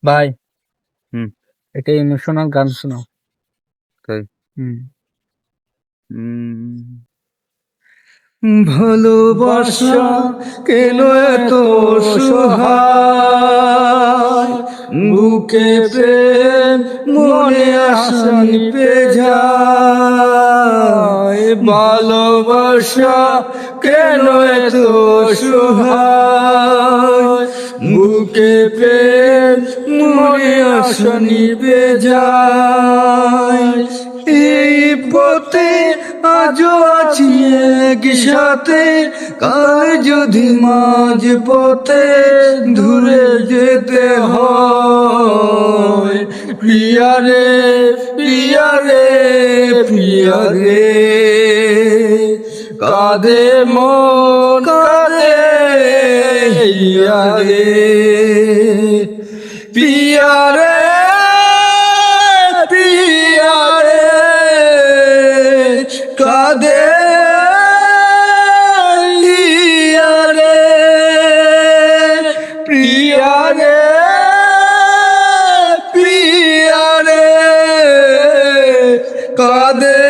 ভাই হুম। এটা ইমোশনাল গান শোনাও। তাই? হুম। ভালোবাসা কেন এত সহায়, বুকে প্রেম মনে আশা নিপে যায়। ভালোবাসা কেন এত সহায়, বুকে প্রেম মনে আশা নিপে যায়। এই পথে আজও আছি এক সাথে, কাল যদি মাঝ পথে দূরে যেতে হয়। প্রিয়া রে প্রিয়া রে প্রিয়া রে, কাঁদে মন কাঁদে প্রিয়া রে, প্রিয়া রে প্রিয়া রে, কাঁদে প্রিয়া রে, প্রিয়া রে প্রিয়া রে, কাঁদে।